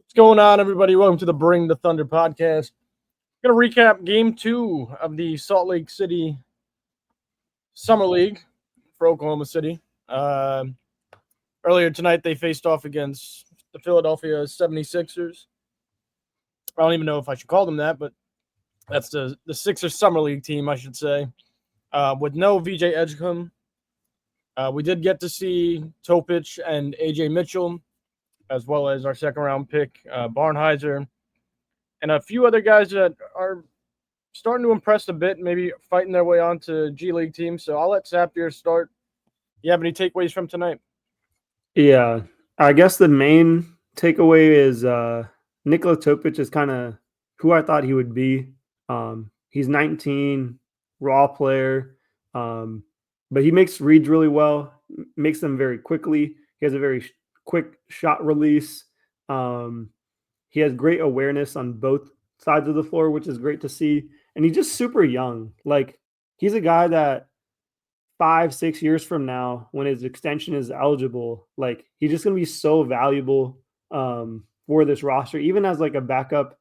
What's going on, everybody? Welcome to the Bring the Thunder podcast. Going to recap game 2 of the Salt Lake City Summer League for Oklahoma City. Earlier tonight, they faced off against the Philadelphia 76ers. I don't even know if I should call them that, but that's the Sixers Summer League team, I should say. With no VJ Edgecombe, we did get to see Topić and AJ Mitchell, as well as our second round pick, Barnhizer, and a few other guys that are starting to impress a bit, maybe fighting their way onto G League teams. So I'll let Zapier start. You have any takeaways from tonight? Yeah, I guess the main takeaway is Nikola Topić is kind of who I thought he would be. He's 19, raw player, but he makes reads really well, makes them very quickly. He has a very quick shot release. He has great awareness on both sides of the floor, which is great to see. And he's just super young. Like, he's a guy that 5-6 years from now, when his extension is eligible, like, he's just going to be so valuable for this roster, even as like a backup.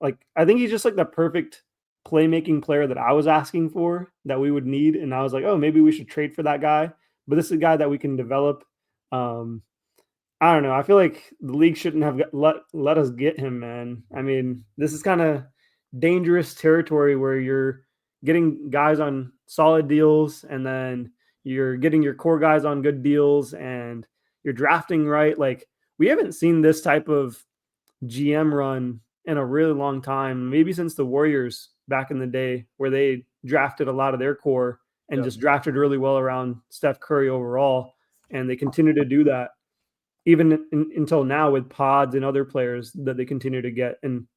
Like, I think he's just like the perfect playmaking player that I was asking for, that we would need. And I was like, oh, maybe we should trade for that guy. But this is a guy that we can develop. I don't know. I feel like the league shouldn't have let us get him, man. I mean, this is kind of dangerous territory where you're getting guys on solid deals, and then you're getting your core guys on good deals, and you're drafting right. Like, we haven't seen this type of GM run in a really long time, maybe since the Warriors back in the day, where they drafted a lot of their core and just drafted really well around Steph Curry overall. And they continue to do that even until now with Pods and other players that they continue to get. And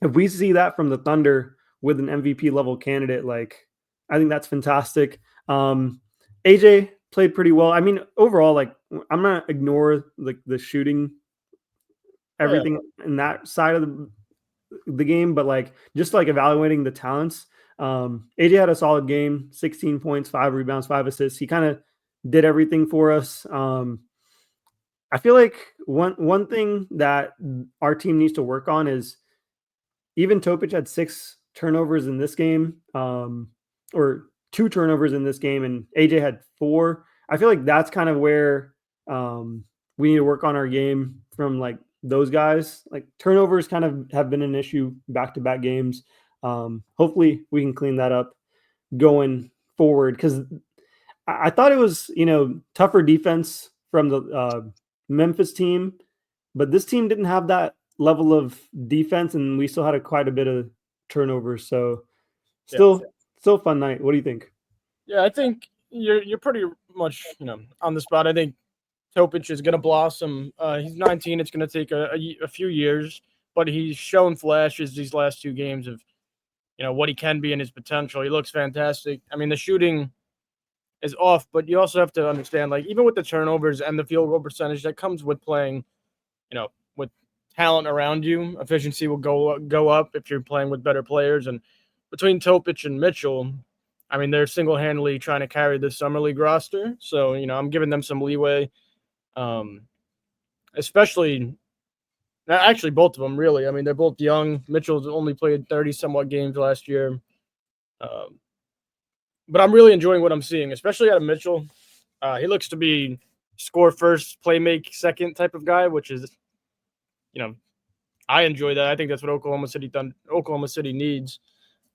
if we see that from the Thunder with an MVP level candidate, like, I think that's fantastic. AJ played pretty well. I mean, overall, like, I'm going to ignore like the shooting, everything in that side of the game, but like, just like evaluating the talents. AJ had a solid game, 16 points, 5 rebounds, 5 assists. He kind of did everything for us. I feel like one thing that our team needs to work on is, even Topić had 6 turnovers in this game, or 2 turnovers in this game, and AJ had 4. I feel like that's kind of where we need to work on our game from, like, those guys. Like, turnovers kind of have been an issue back-to-back games. Hopefully we can clean that up going forward, because I thought it was, tougher defense from the Memphis team, but this team didn't have that level of defense, and we still had quite a bit of turnovers. So still fun night. What do you think? Yeah, I think you're pretty much on the spot. I think Topić is going to blossom. He's 19. It's going to take a few years, but he's shown flashes these last 2 games of what he can be and his potential. He looks fantastic. I mean, the shooting is off, but you also have to understand, like, even with the turnovers and the field goal percentage that comes with playing, with talent around you, efficiency will go up if you're playing with better players. And between Topić and Mitchell, I mean, they're single-handedly trying to carry the Summer League roster. So, I'm giving them some leeway, especially actually both of them, really. I mean, they're both young. Mitchell's only played 30-somewhat games last year. But I'm really enjoying what I'm seeing, especially out of Mitchell. He looks to be score first, play make second type of guy, which is, I enjoy that. I think that's what Oklahoma City needs.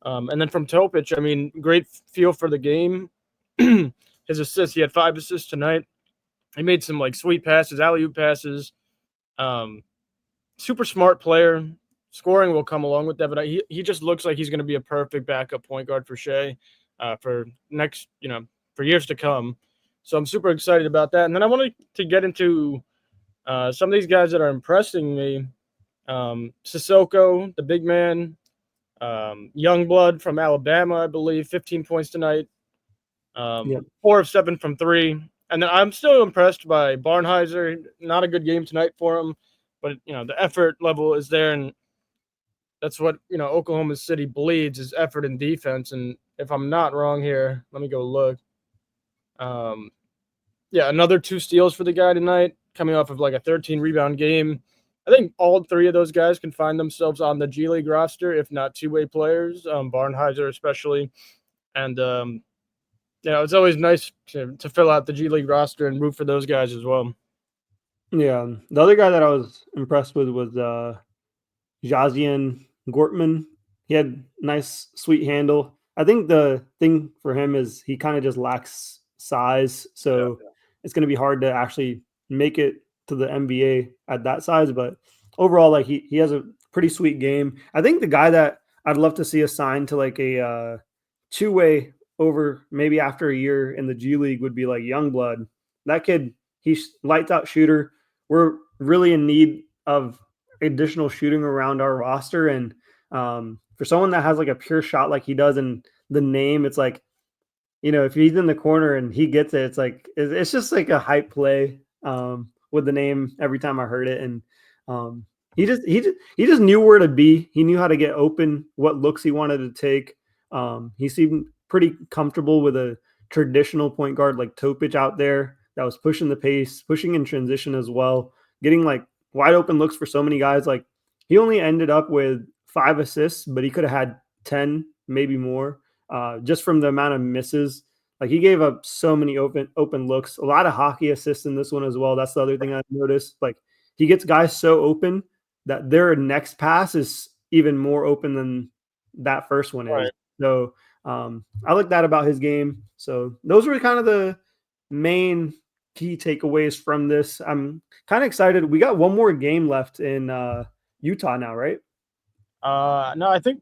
And then from Topić, I mean, great feel for the game. His assists, he had 5 assists tonight. He made some like sweet passes, alley-oop passes. Super smart player. Scoring will come along with that, but he just looks like he's going to be a perfect backup point guard for Shea for for years to come. So I'm super excited about that. And then I wanted to get into some of these guys that are impressing me. Sissoko, the big man, Youngblood from Alabama, I believe, 15 points tonight, 4 of 7 from 3. And then I'm still impressed by Barnhizer. Not a good game tonight for him, but the effort level is there, and that's what Oklahoma City bleeds, is effort and defense. And if I'm not wrong here, let me go look. Another 2 steals for the guy tonight, coming off of like a 13 rebound game. I think all three of those guys can find themselves on the G League roster, if not two-way players. Barnhizer especially, and it's always nice to fill out the G League roster and root for those guys as well. Yeah, the other guy that I was impressed with was Jazian Gortman. He had nice, sweet handle. I think the thing for him is he kind of just lacks size, so it's going to be hard to actually make it to the NBA at that size. But overall, like he has a pretty sweet game. I think the guy that I'd love to see assigned to like a two-way over maybe after a year in the G League would be like Youngblood. That kid, he's lights out shooter. We're really in need of additional shooting around our roster, and for someone that has like a pure shot like he does, and the name, it's like, if he's in the corner and he gets it, it's like it's just like a hype play with the name every time I heard it. And he just knew where to be. He knew how to get open, what looks he wanted to take. He seemed pretty comfortable with a traditional point guard like Topić out there that was pushing the pace, pushing in transition as well, getting like wide open looks for so many guys. Like he only ended up with 5 assists, but he could have had 10, maybe more, just from the amount of misses. Like he gave up so many open looks, a lot of hockey assists in this one as well. That's the other thing I noticed. Like he gets guys so open that their next pass is even more open than that first one is. Right. So I like that about his game. So those were kind of the main key takeaways from this. I'm kind of excited. We got one more game left in Utah now, right? No, I think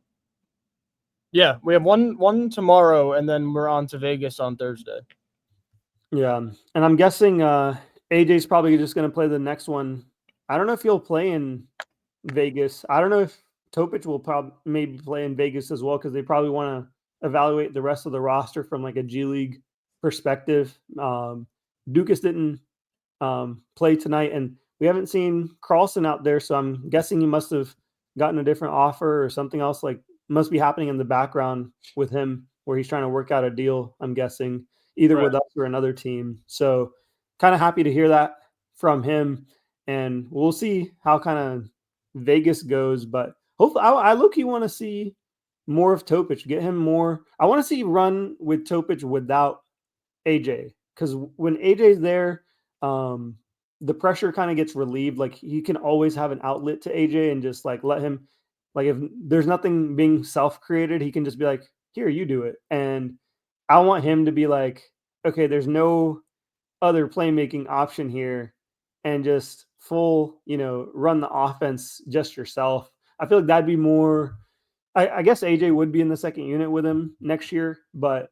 we have one tomorrow, and then we're on to Vegas on Thursday. Yeah, and I'm guessing AJ's probably just going to play the next one. I don't know if he'll play in Vegas. I don't know if Topić will probably maybe play in Vegas as well, because they probably want to evaluate the rest of the roster from like a G League perspective. Dukas didn't play tonight, and we haven't seen Carlson out there, so I'm guessing he must have gotten a different offer or something else like must be happening in the background with him where he's trying to work out a deal, I'm guessing, either with us or another team. So kind of happy to hear that from him, and we'll see how kind of Vegas goes. But hopefully, I look-key want to see more of Topić, get him more. I want to see run with Topić without AJ, because when AJ's there, the pressure kind of gets relieved. Like he can always have an outlet to AJ and just like let him, like if there's nothing being self-created, he can just be like, here, you do it. And I want him to be like, okay, there's no other playmaking option here, and just full, run the offense just yourself. I feel like that'd be more, I guess AJ would be in the second unit with him next year, but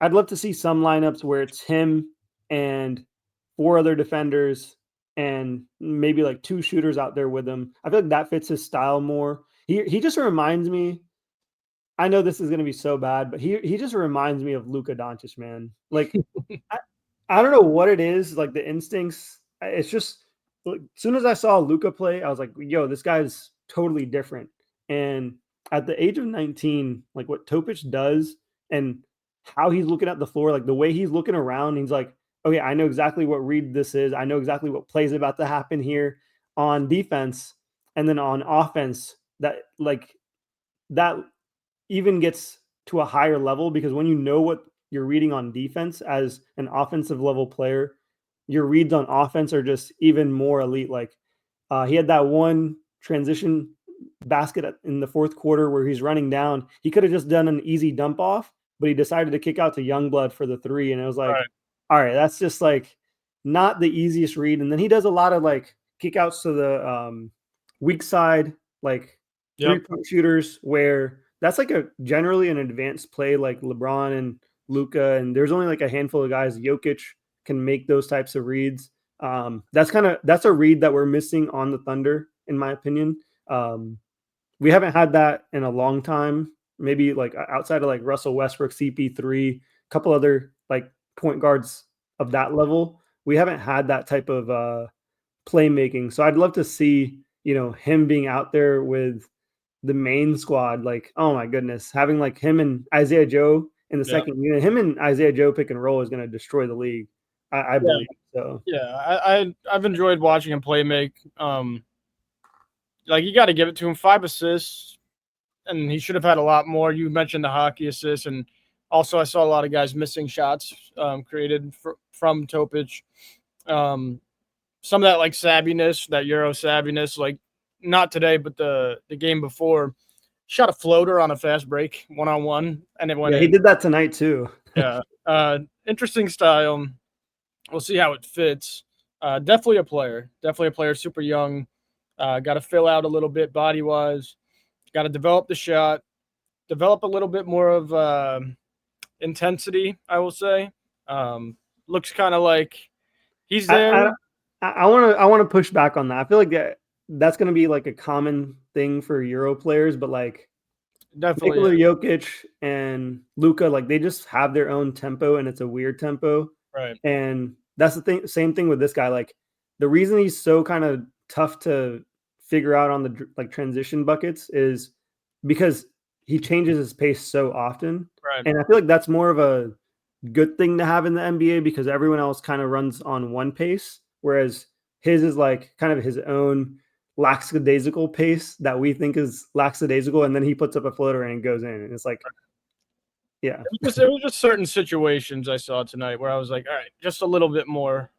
I'd love to see some lineups where it's him and 4 other defenders and maybe like 2 shooters out there with him. I feel like that fits his style more. He just reminds me, I know this is going to be so bad, but he just reminds me of Luka Doncic, man. Like I don't know what it is, like the instincts. It's just, like, as soon as I saw Luka play, I was like, yo, this guy's totally different. And at the age of 19, like what Topić does and how he's looking at the floor, like the way he's looking around, he's like, okay, I know exactly what read this is. I know exactly what plays about to happen here on defense. And then on offense, that even gets to a higher level, because when you know what you're reading on defense as an offensive level player, your reads on offense are just even more elite. Like he had that one transition basket in the fourth quarter where he's running down. He could have just done an easy dump off, but he decided to kick out to Youngblood for the 3. And it was like, all right, that's just like not the easiest read. And then he does a lot of like kickouts to the weak side, like 3-point shooters, where that's like a generally an advanced play like LeBron and Luka. And there's only like a handful of guys. Jokic can make those types of reads. That's a read that we're missing on the Thunder, in my opinion. We haven't had that in a long time. Maybe like outside of like Russell Westbrook, CP3, a couple other like point guards of that level, we haven't had that type of playmaking. So I'd love to see, him being out there with the main squad. Like, oh my goodness, having like him and Isaiah Joe in the second unit, him and Isaiah Joe pick and roll is going to destroy the league. I believe so. Yeah, I've enjoyed watching him play make. like you got to give it to him. 5 assists, and he should have had a lot more. You mentioned the hockey assists, and also I saw a lot of guys missing shots created from Topić. Some of that like savviness, that Euro savviness, like not today, but the game before, shot a floater on a fast break 1-on-1, and it went Yeah, in. he did that tonight too. Yeah, interesting style. We'll see how it fits. Definitely a player. Super young. Got to fill out a little bit body wise. Got to develop the shot. Develop a little bit more of intensity. I will say. Looks kind of like he's there. I want to push back on that. I feel like that's going to be like a common thing for Euro players, but like Definitely Nikola Jokic and Luka, like they just have their own tempo, and it's a weird tempo. right. And that's the thing. Same thing with this guy. Like the reason he's so kind of tough to figure out on the like transition buckets is because he changes his pace so often. Right. And I feel like that's more of a good thing to have in the NBA because everyone else kind of runs on one pace, whereas his is like kind of his own lackadaisical pace that we think is lackadaisical, and then he puts up a floater and it goes in, and it's like, yeah. It was just certain situations I saw tonight where I was like, all right, just a little bit more,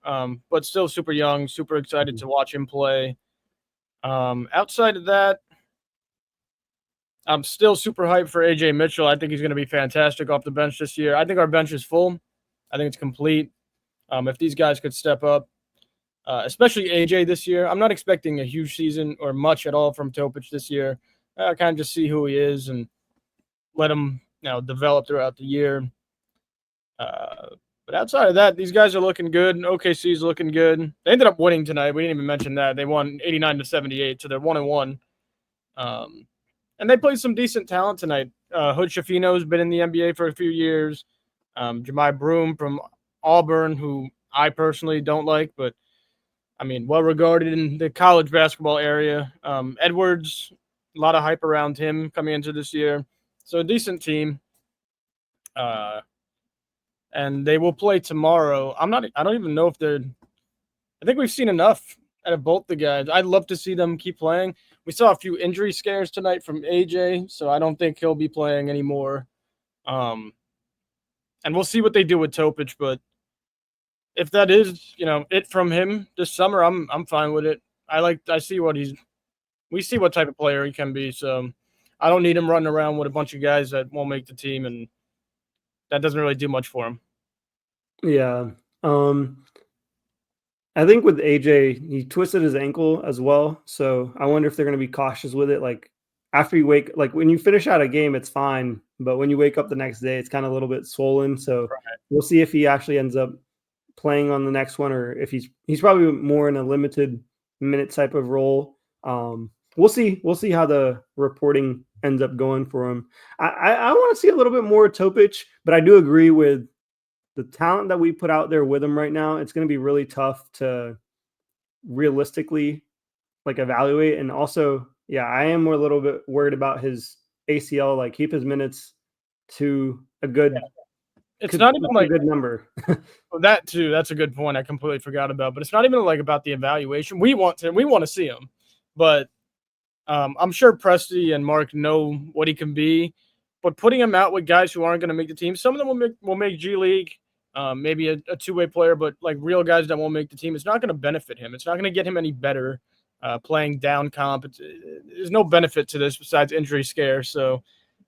but still super young, super excited to watch him play. Outside of that, I'm still super hyped for AJ Mitchell. I think he's going to be fantastic off the bench this year. I think our bench is full. I think it's complete. If these guys could step up, especially AJ this year, I'm not expecting a huge season or much at all from Topić this year. I kind of just see who he is and let him, develop throughout the year. But outside of that, these guys are looking good. OKC's looking good. They ended up winning tonight. We didn't even mention that. They won 89-78, so they're 1-1. And they played some decent talent tonight. Hood Schifino's been in the NBA for a few years. Jahmai Broome from Auburn, who I personally don't like, but I mean, well regarded in the college basketball area. Edwards, a lot of hype around him coming into this year. So a decent team. And they will play tomorrow. I don't even know if they're. I think we've seen enough out of both the guys. I'd love to see them keep playing. We saw a few injury scares tonight from AJ, so I don't think he'll be playing anymore. And we'll see what they do with Topić, but if that is, it from him this summer, I'm fine with it. I see we see what type of player he can be, so I don't need him running around with a bunch of guys that won't make the team, and that doesn't really do much for him. Yeah. I think with AJ, he twisted his ankle as well. So I wonder if they're going to be cautious with it. Like after you when you finish out a game, it's fine. But when you wake up the next day, it's kind of a little bit swollen. So We'll see if he actually ends up playing on the next one, or if he's probably more in a limited minute type of role. We'll see. We'll see how the reporting ends up going for him. I want to see a little bit more Topić, but I do agree with the talent that we put out there with him right now. It's going to be really tough to realistically like evaluate. And also, yeah, I am a little bit worried about his ACL. Like keep his minutes to a good. Yeah. It's not even like a good number. That too. That's a good point. I completely forgot about. But it's not even like about the evaluation. We want to see him, but I'm sure Presti and Mark know what he can be. But putting him out with guys who aren't going to make the team, some of them will make G League, maybe a two-way player, but like real guys that won't make the team, it's not going to benefit him. It's not going to get him any better playing down comp. There's no benefit to this besides injury scare. So,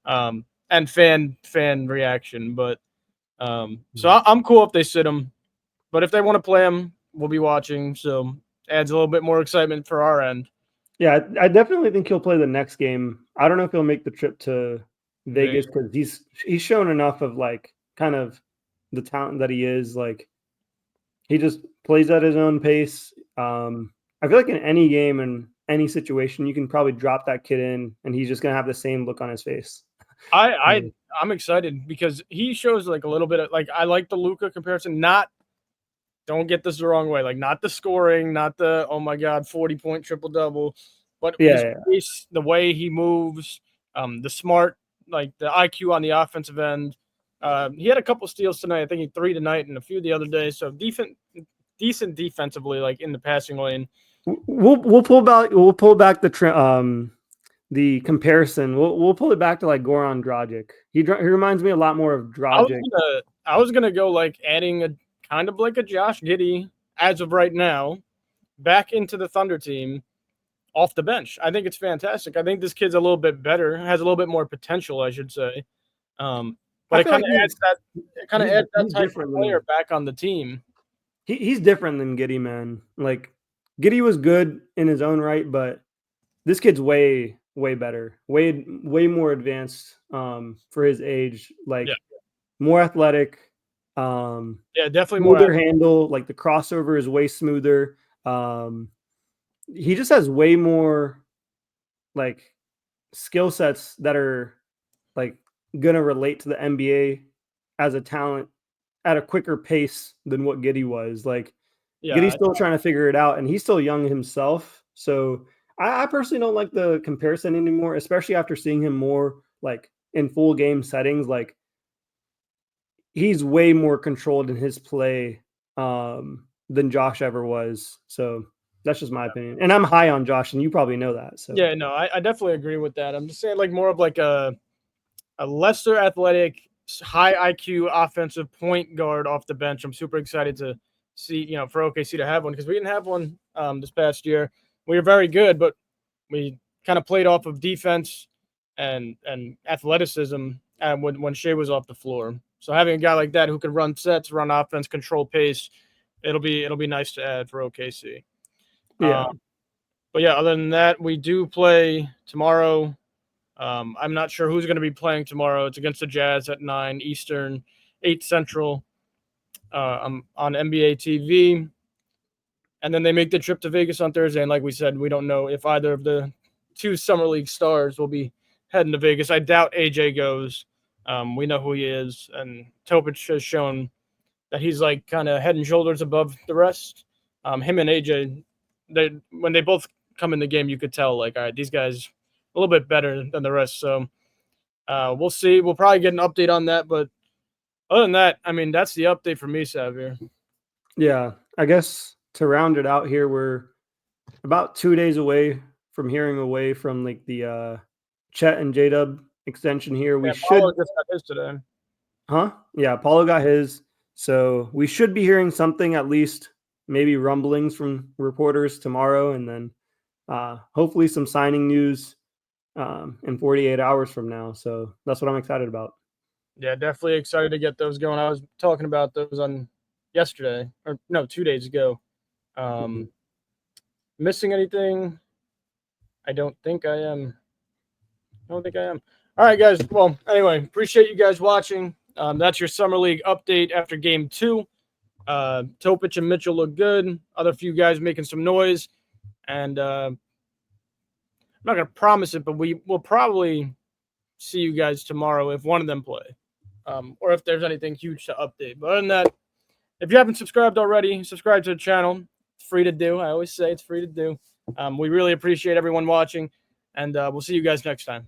and fan reaction. But so I'm cool if they sit him. But if they want to play him, we'll be watching. So adds a little bit more excitement for our end. Yeah, I definitely think he'll play the next game. I don't know if he'll make the trip to Vegas because he's shown enough of like kind of the talent that he is. Like he just plays at his own pace. I feel like in any game and any situation, you can probably drop that kid in, and he's just gonna have the same look on his face. I'm excited because he shows like a little bit of like I like the Luka comparison. Don't get this the wrong way. Like not the scoring, not the oh my god 40-point triple double, but pace, the way he moves, the smart, like the IQ on the offensive end. He had a couple steals tonight. I think he 3 tonight and a few the other day. So decent defensively, like in the passing lane. We'll pull back the comparison. We'll pull it back to like Goran Dragic. He reminds me a lot more of Dragic. I was gonna go like adding a kind of like a Josh Giddey as of right now back into the Thunder team off the bench. I think it's fantastic. I think this kid's a little bit better, has a little bit more potential, I should say. But it kind of adds that type of player back on the team. He's different than Giddey, man. Like Giddey was good in his own right, but this kid's way better, way more advanced for his age. Like more athletic. Definitely smoother handle. Like the crossover is way smoother. He just has way more like skill sets that are like gonna relate to the NBA as a talent at a quicker pace than what Giddey was. Like Giddey's still trying to figure it out, and he's still young himself. So I personally don't like the comparison anymore, especially after seeing him more like in full game settings. Like he's way more controlled in his play than Josh ever was. So that's just my opinion. And I'm high on Josh, and you probably know that. So yeah, no, I definitely agree with that. I'm just saying like more of like a lesser athletic, high IQ offensive point guard off the bench. I'm super excited to see, for OKC to have one because we didn't have one this past year. We were very good, but we kind of played off of defense and athleticism when Shea was off the floor. So having a guy like that who can run sets, run offense, control pace, it'll be nice to add for OKC. Yeah. But yeah, other than that, we do play tomorrow. I'm not sure who's going to be playing tomorrow. It's against the Jazz at 9 Eastern, 8 Central. I'm on NBA TV. And then they make the trip to Vegas on Thursday. And like we said, we don't know if either of the two Summer League stars will be heading to Vegas. I doubt AJ goes. We know who he is. And Topić has shown that he's like kind of head and shoulders above the rest. Him and AJ, when they both come in the game, you could tell like, all right, these guys a little bit better than the rest. So we'll see. We'll probably get an update on that. But other than that, I mean, that's the update for me, Xavier. Yeah, I guess to round it out here, we're about 2 days away from hearing from like the Chet and J-Dub extension here. We should Paulo just got his today. Huh? Yeah, Paulo got his. So we should be hearing something, at least maybe rumblings from reporters tomorrow, and then hopefully some signing news in 48 hours from now. So that's what I'm excited about. Yeah, definitely excited to get those going. I was talking about those on yesterday, or no, 2 days ago. Missing anything? I don't think I am. All right, guys. Well, anyway, appreciate you guys watching. That's your Summer League update after Game 2. Topić and Mitchell look good. Other few guys making some noise. And I'm not going to promise it, but we'll probably see you guys tomorrow if one of them play. Or if there's anything huge to update. But other than that, if you haven't subscribed already, subscribe to the channel. It's free to do. I always say it's free to do. We really appreciate everyone watching, and we'll see you guys next time.